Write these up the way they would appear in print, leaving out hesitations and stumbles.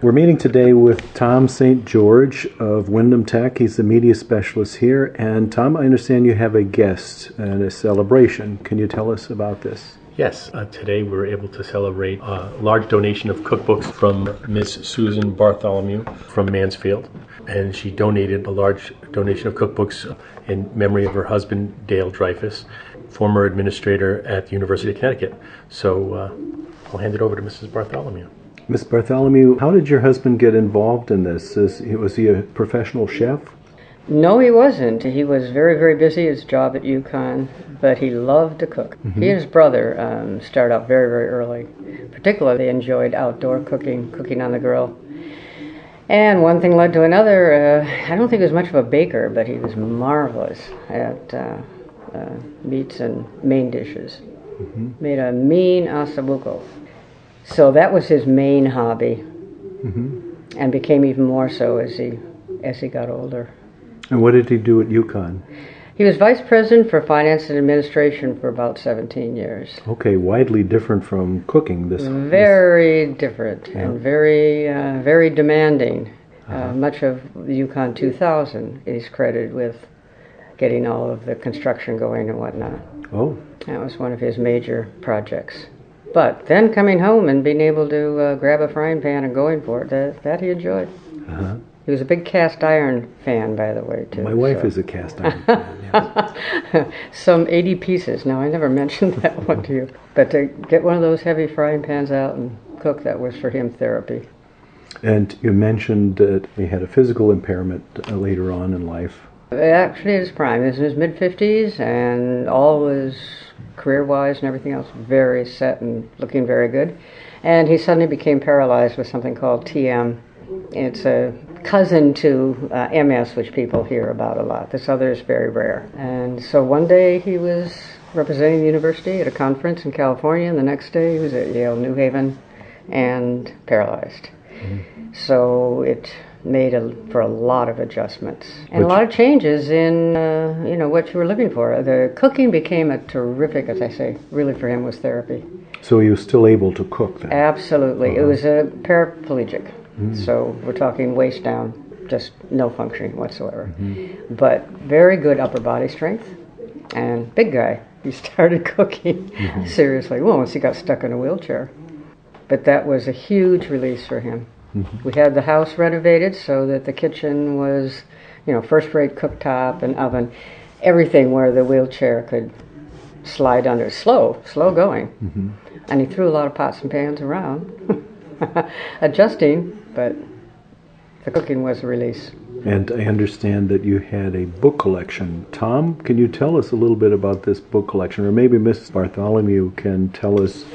We're meeting today with Tom St. George of Wyndham Tech. He's the media specialist here. And Tom, I understand you have a guest and a celebration. Can you tell us about this? Yes, today we were able to celebrate a large donation of cookbooks from Miss Susan Bartholomew from Mansfield. And she donated a large donation of cookbooks in memory of her husband, Dale Dreyfus, former administrator at the University of Connecticut. So I'll hand it over to Mrs. Bartholomew. Miss Bartholomew, how did your husband get involved in this? Was he a professional chef? No, he wasn't. He was very, very busy, his job at UConn, but he loved to cook. Mm-hmm. He and his brother started out very, very early. Particularly enjoyed outdoor cooking on the grill. And one thing led to another. I don't think he was much of a baker, but he was marvelous at meats and main dishes. Mm-hmm. Made a mean ossobuco. So that was his main hobby, and became even more so as he got older. And what did he do at UConn? He was vice president for finance and administration for about 17 years. Okay, widely different from cooking. Very different, yeah. And very demanding. Much of the UConn 2000 is credited with getting all of the construction going and whatnot. Oh. That was one of his major projects. But then coming home and being able to grab a frying pan and going for it, that he enjoyed. Uh-huh. He was a big cast iron fan, by the way, too. My wife is a cast iron fan, yes. Some 80 pieces. Now, I never mentioned that one to you. But to get one of those heavy frying pans out and cook, that was for him therapy. And you mentioned that he had a physical impairment later on in life. Actually, at his prime. He was in his mid-50s, and all was career-wise and everything else very set and looking very good. And he suddenly became paralyzed with something called TM. It's a cousin to MS, which people hear about a lot. This other is very rare. And so one day he was representing the university at a conference in California, and the next day he was at Yale New Haven and paralyzed. Mm-hmm. So it made for a lot of adjustments and a lot of changes in what you were looking for. The cooking became a terrific, as I say, really for him was therapy. So he was still able to cook then? Absolutely. Uh-huh. It was a paraplegic. So we're talking waist down, just no functioning whatsoever. Mm-hmm. But very good upper body strength and big guy. He started cooking seriously once he got stuck in a wheelchair. But that was a huge release for him. Mm-hmm. We had the house renovated so that the kitchen was, first-rate cooktop and oven, everything where the wheelchair could slide under. Slow going. Mm-hmm. And he threw a lot of pots and pans around, adjusting, but the cooking was a release. And I understand that you had a book collection. Tom, can you tell us a little bit about this book collection? Or maybe Mrs. Bartholomew can tell us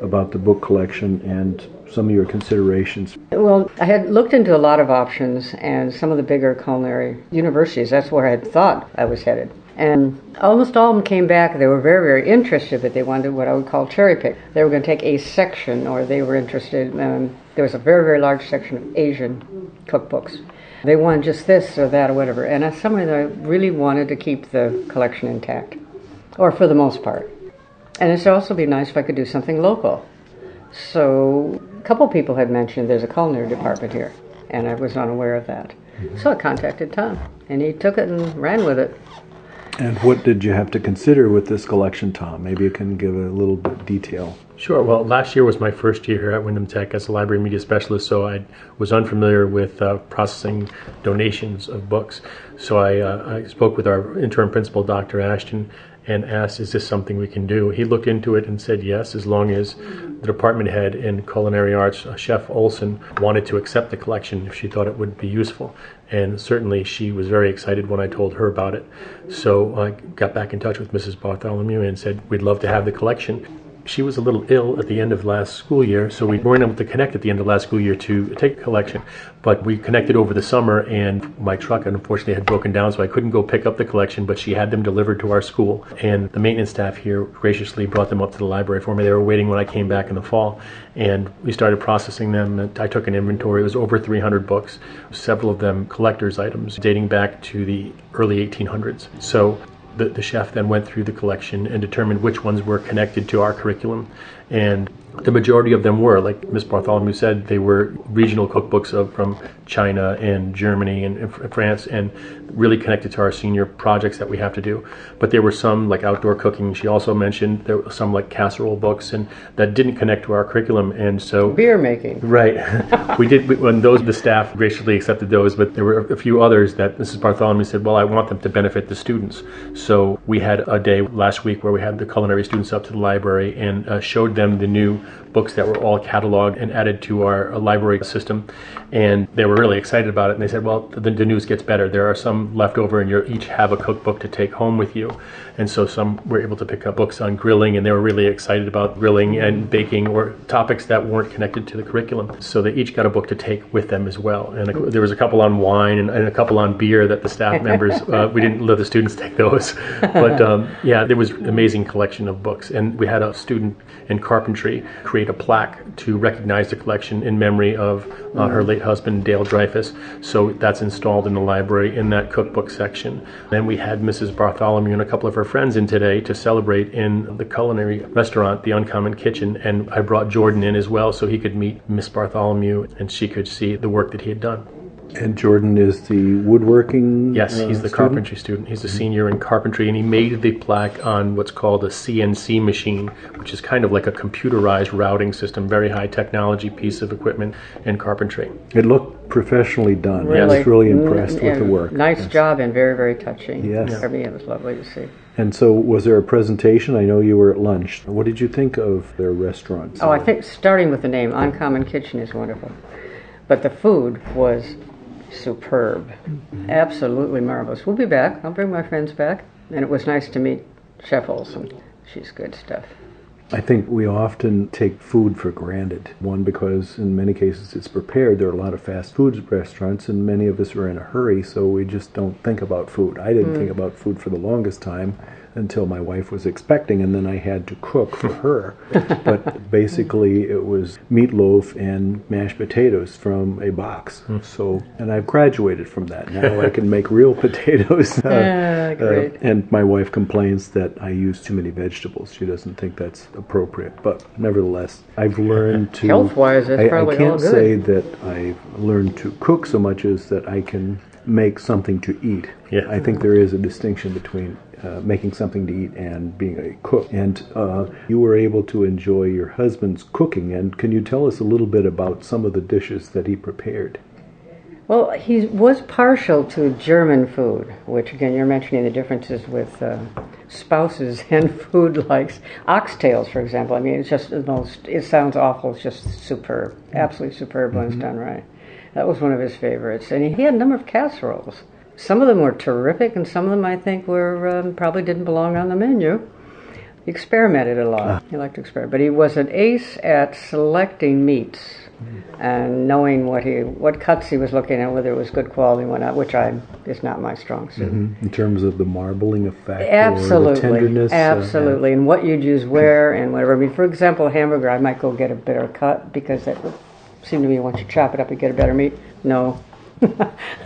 about the book collection and some of your considerations. Well, I had looked into a lot of options, and some of the bigger culinary universities, that's where I had thought I was headed. And almost all of them came back. They were very, very interested, but they wanted what I would call cherry pick. They were going to take a section, or they were interested. There was a very, very large section of Asian cookbooks. They wanted just this or that or whatever. And as someone I really wanted to keep the collection intact, or for the most part. And it'd also be nice if I could do something local. So a couple people had mentioned there's a culinary department here, and I was unaware of that. Mm-hmm. So I contacted Tom, and he took it and ran with it. And what did you have to consider with this collection, Tom? Maybe you can give a little bit of detail. Sure. Well, last year was my first year here at Wyndham Tech as a library media specialist, so I was unfamiliar with processing donations of books. So I spoke with our interim principal, Dr. Ashton, and asked, is this something we can do? He looked into it and said yes, as long as the department head in Culinary Arts, Chef Olson, wanted to accept the collection if she thought it would be useful. And certainly she was very excited when I told her about it. So I got back in touch with Mrs. Bartholomew and said, we'd love to have the collection. She was a little ill at the end of last school year, so we weren't able to connect at the end of last school year to take a collection. But we connected over the summer, and my truck unfortunately had broken down, so I couldn't go pick up the collection, but she had them delivered to our school. And the maintenance staff here graciously brought them up to the library for me. They were waiting when I came back in the fall, and we started processing them. I took an inventory. It was over 300 books, several of them collector's items dating back to the early 1800s. So the chef then went through the collection and determined which ones were connected to our curriculum. And The majority of them were, like Miss Bartholomew said, they were regional cookbooks from China and Germany and France, and really connected to our senior projects that we have to do. But there were some like outdoor cooking. She also mentioned there were some like casserole books, and that didn't connect to our curriculum. And so beer making. Right. When the staff graciously accepted those, but there were a few others that Mrs. Bartholomew said, well, I want them to benefit the students. So we had a day last week where we had the culinary students up to the library and showed them the new books that were all cataloged and added to our library system. And they were really excited about it. And they said, well, the news gets better. There are some left over, and you each have a cookbook to take home with you. And so some were able to pick up books on grilling, and they were really excited about grilling and baking, or topics that weren't connected to the curriculum. So they each got a book to take with them as well. And there was a couple on wine and a couple on beer that the staff members, we didn't let the students take those. But there was an amazing collection of books. And we had a student in carpentry create a plaque to recognize the collection in memory of her late husband, Dale Dreyfus. So that's installed in the library in that cookbook section. Then we had Mrs. Bartholomew and a couple of her friends in today to celebrate in the culinary restaurant, the Uncommon Kitchen. And I brought Jordan in as well so he could meet Miss Bartholomew and she could see the work that he had done. And Jordan is the woodworking Yes, he's the student? carpentry student. He's a senior in carpentry, and he made the plaque on what's called a CNC machine, which is kind of like a computerized routing system, very high technology piece of equipment in carpentry. It looked professionally done. Really? I was really impressed with the work. Nice job, and very, very touching. Yes. Everything was lovely to see. And so was there a presentation? I know you were at lunch. What did you think of their restaurant? Oh, I think starting with the name, Uncommon Kitchen, is wonderful. But the food was superb. Absolutely marvelous. We'll be back. I'll bring my friends back. And it was nice to meet Chef Olson. She's good stuff. I think we often take food for granted. One, because in many cases it's prepared. There are a lot of fast food restaurants, and many of us are in a hurry, so we just don't think about food. I didn't think about food for the longest time until my wife was expecting, and then I had to cook for her. But basically it was meatloaf and mashed potatoes from a box. So, and I've graduated from that. Now I can make real potatoes. Great. And my wife complains that I use too many vegetables. She doesn't think that's appropriate. But nevertheless, I've learned to... Health-wise, that's probably all I can't good. say that I've learned to cook so much as that I can make something to eat. Yeah. I think there is a distinction between making something to eat and being a cook. And you were able to enjoy your husband's cooking. And can you tell us a little bit about some of the dishes that he prepared? Well, he was partial to German food, which again, you're mentioning the differences with spouses and food likes. Oxtails, for example. I mean, it's just the most, it sounds awful, it's just superb. Absolutely superb when it's done right. That was one of his favorites. And he had a number of casseroles. Some of them were terrific, and some of them I think were probably didn't belong on the menu. He experimented a lot. He liked to experiment. But he was an ace at selecting meats and knowing what cuts he was looking at, whether it was good quality and whatnot, which is not my strong suit. In terms of the marbling effect Absolutely. or the tenderness? Absolutely. And what you'd use where and whatever. I mean, for example, a hamburger, I might go get a better cut because that would seem to me once you chop it up, you get a better meat. No.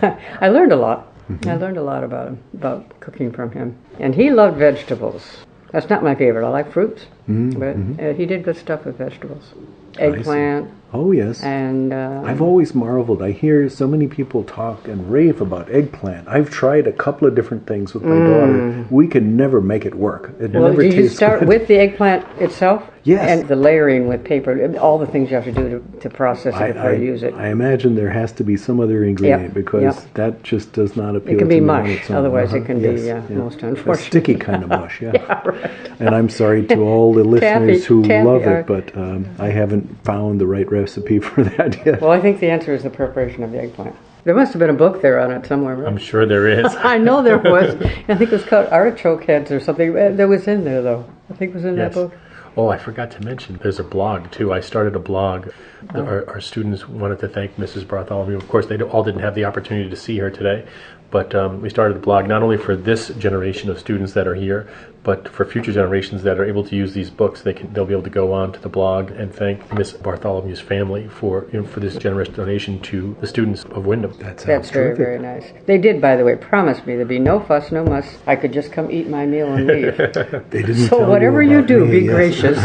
I learned a lot. I learned a lot about cooking from him. And he loved vegetables. That's not my favorite. I like fruits, but he did good stuff with vegetables. Eggplant. Oh, yes. And I've always marveled. I hear so many people talk and rave about eggplant. I've tried a couple of different things with my daughter. We can never make it work. It well, never did you tastes start good. with the eggplant itself? Yes. And the layering with paper, all the things you have to do to process it before you use it. I imagine there has to be some other ingredient because that just does not appeal to me. It can be on mush, its own. otherwise it can be Yes, most a unfortunate. sticky kind of mush, yeah. Yeah, right. And I'm sorry to all the listeners who taffy, love it, but I haven't found the right recipe for that yet. Well, I think the answer is the preparation of the eggplant. There must have been a book there on it somewhere, right? I'm sure there is. I know there was. I think it was called Artichoke Heads or something. There was in there, though. I think it was in that book. Oh, I forgot to mention, there's a blog, too. I started a blog. Our students wanted to thank Mrs. Bartholomew. Of course, they all didn't have the opportunity to see her today, But we started the blog not only for this generation of students that are here, but for future generations that are able to use these books. They'll be able to go on to the blog and thank Miss Bartholomew's family for this generous donation to the students of Wyndham. That's very, very nice. They did, by the way, promise me there'd be no fuss, no muss. I could just come eat my meal and leave. They didn't. So whatever you do, be gracious,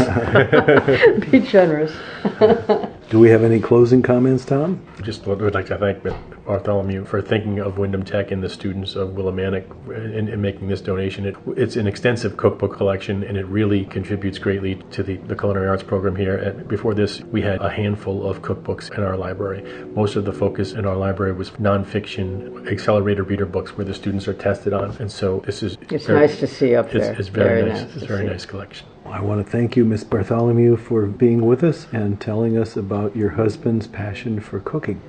be generous. Do we have any closing comments, Tom? Just would like to thank Bartholomew for thinking of Wyndham Tech and the students of Willimantic in making this donation. It's an extensive cookbook collection, and it really contributes greatly to the Culinary Arts program here. Before this, we had a handful of cookbooks in our library. Most of the focus in our library was nonfiction, accelerated reader books where the students are tested on. And so this is... It's nice to see up there. It's very nice. It's a very nice collection. I want to thank you, Miss Bartholomew, for being with us and telling us about your husband's passion for cooking.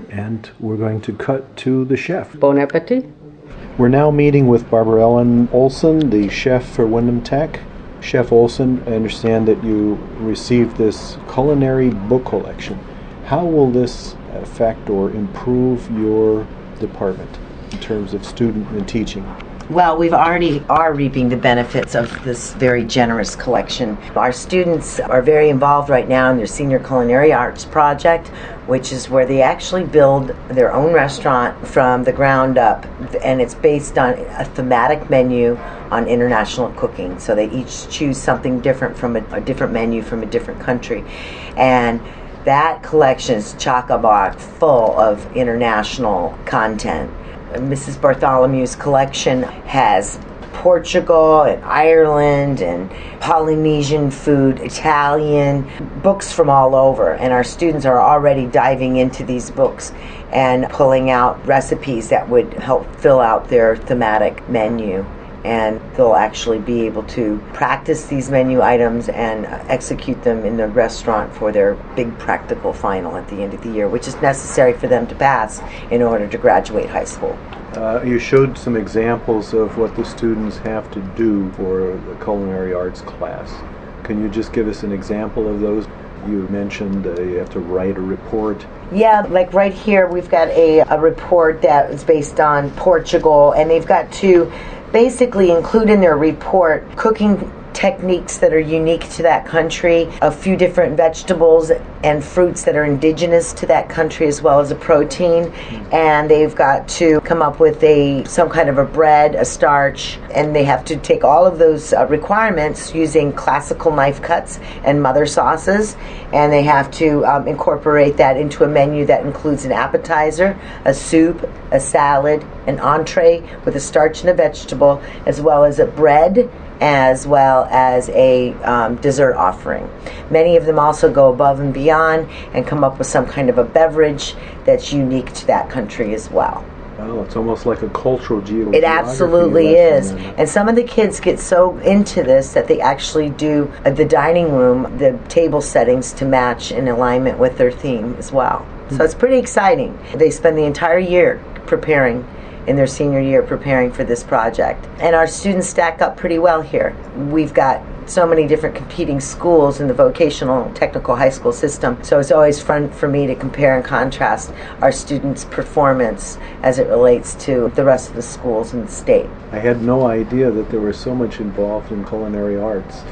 And we're going to cut to the chef. Bon appetit. We're now meeting with Barbara Ellen Olson, the chef for Wyndham Tech. Chef Olson, I understand that you received this culinary book collection. How will this affect or improve your department in terms of student and teaching? Well, we already are reaping the benefits of this very generous collection. Our students are very involved right now in their Senior Culinary Arts project, which is where they actually build their own restaurant from the ground up, and it's based on a thematic menu on international cooking. So they each choose something different from a different menu from a different country. And that collection is chock-a-block full of international content. Mrs. Bartholomew's collection has Portugal and Ireland and Polynesian food, Italian, books from all over. And our students are already diving into these books and pulling out recipes that would help fill out their thematic menu. And they'll actually be able to practice these menu items and execute them in the restaurant for their big practical final at the end of the year, which is necessary for them to pass in order to graduate high school. You showed some examples of what the students have to do for the culinary arts class. Can you just give us an example of those? You mentioned you have to write a report. Yeah, like right here we've got a report that is based on Portugal, and they've got to basically include in their report cooking techniques that are unique to that country, a few different vegetables and fruits that are indigenous to that country, as well as a protein. And they've got to come up with some kind of a bread, a starch, and they have to take all of those requirements using classical knife cuts and mother sauces, and they have to incorporate that into a menu that includes an appetizer, a soup, a salad, an entree with a starch and a vegetable, as well as a bread, as well as a dessert offering. Many of them also go above and beyond and come up with some kind of a beverage that's unique to that country as well. Oh, it's almost like a cultural geography. It absolutely is. And some of the kids get so into this that they actually do the dining room, the table settings to match in alignment with their theme as well. So it's pretty exciting. They spend the entire year in their senior year preparing for this project. And our students stack up pretty well here. We've got so many different competing schools in the vocational technical high school system, so it's always fun for me to compare and contrast our students' performance as it relates to the rest of the schools in the state. I had no idea that there was so much involved in culinary arts.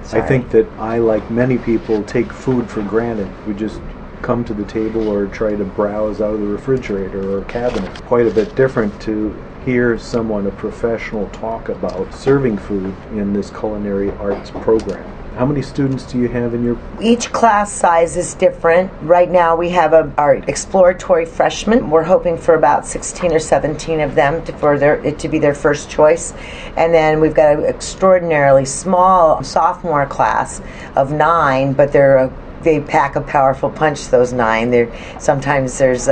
Sorry. I think that I, like many people, take food for granted. We just come to the table or try to browse out of the refrigerator or cabinet. Quite a bit different to hear someone, a professional, talk about serving food in this culinary arts program. How many students do you have in your... Each class size is different. Right now we have our exploratory freshmen. We're hoping for about 16 or 17 of them for it to be their first choice. And then we've got an extraordinarily small sophomore class of 9, but they pack a powerful punch, those 9. Sometimes there's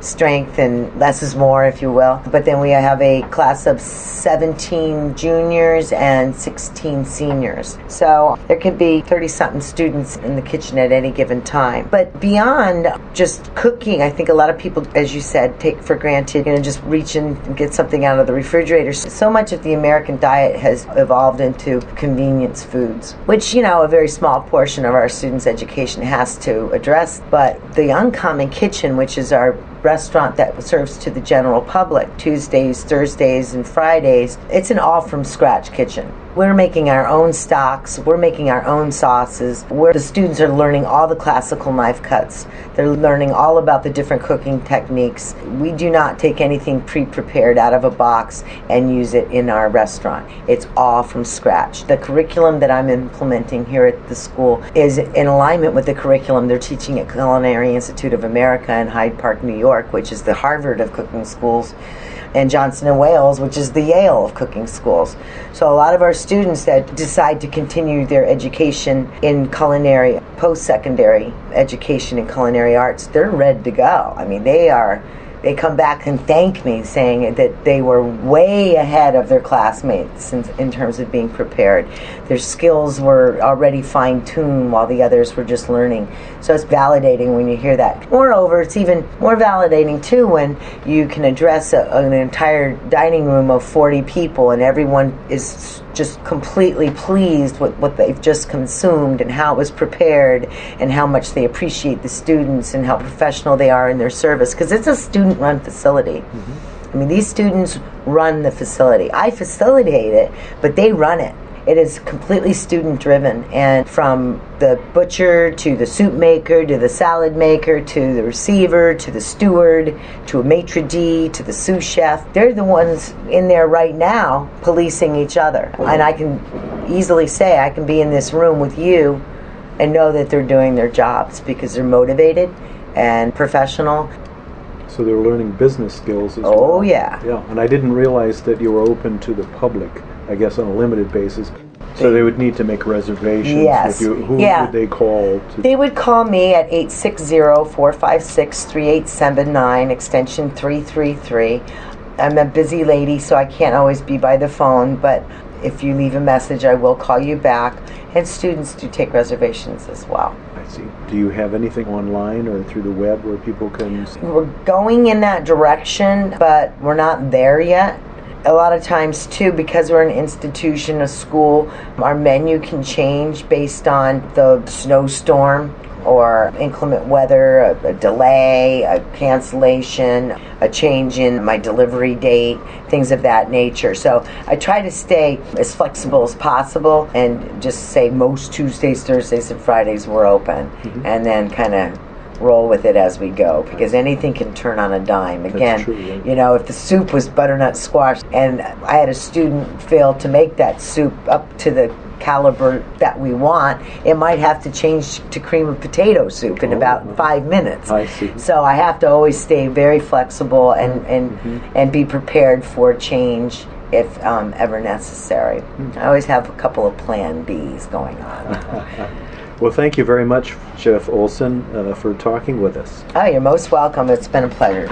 strength and less is more, if you will. But then we have a class of 17 juniors and 16 seniors. So there could be 30-something students in the kitchen at any given time. But beyond just cooking, I think a lot of people, as you said, take for granted, just reach in and get something out of the refrigerator. So much of the American diet has evolved into convenience foods, which, a very small portion of our students' education has to address. But the Uncommon Kitchen, which is our restaurant that serves to the general public Tuesdays, Thursdays, and Fridays, it's an all-from-scratch kitchen. We're making our own stocks, we're making our own sauces, where the students are learning all the classical knife cuts. They're learning all about the different cooking techniques. We do not take anything pre-prepared out of a box and use it in our restaurant. It's all from scratch. The curriculum that I'm implementing here at the school is in alignment with the curriculum they're teaching at Culinary Institute of America in Hyde Park, New York, which is the Harvard of cooking schools, and Johnson & Wales, which is the Yale of cooking schools. So a lot of our students that decide to continue their education in culinary, post-secondary education in culinary arts, they're ready to go. I mean, they come back and thank me, saying that they were way ahead of their classmates in terms of being prepared. Their skills were already fine-tuned while the others were just learning. So it's validating when you hear that. Moreover, it's even more validating, too, when you can address an entire dining room of 40 people and everyone is just completely pleased with what they've just consumed and how it was prepared and how much they appreciate the students and how professional they are in their service, because it's a student-run facility. I mean, these students run the facility. I facilitate it, but they run it. It is completely student-driven, and from the butcher to the soup maker to the salad maker to the receiver to the steward to a maitre d' to the sous chef, they're the ones in there right now policing each other. And I can easily say I can be in this room with you and know that they're doing their jobs because they're motivated and professional. So they're learning business skills as well. Oh, yeah. Yeah, and I didn't realize that you were open to the public, I guess on a limited basis. So they would need to make reservations Yes. with you. Who Yeah. would they call? They would call me at 860-456-3879, extension 333. I'm a busy lady, so I can't always be by the phone, but if you leave a message, I will call you back. And students do take reservations as well. I see. Do you have anything online or through the web where people can... We're going in that direction, but we're not there yet. A lot of times, too, because we're an institution, a school, our menu can change based on the snowstorm or inclement weather, a delay, a cancellation, a change in my delivery date, things of that nature. So I try to stay as flexible as possible and just say most Tuesdays, Thursdays, and Fridays we're open, and then kind of roll with it as we go, because anything can turn on a dime. Again, That's true, yeah. If the soup was butternut squash and I had a student fail to make that soup up to the caliber that we want, it might have to change to cream of potato soup in about 5 minutes. I see. So I have to always stay very flexible and be prepared for change if ever necessary. I always have a couple of plan Bs going on. Well, thank you very much, Chef Olson, for talking with us. Oh, you're most welcome. It's been a pleasure.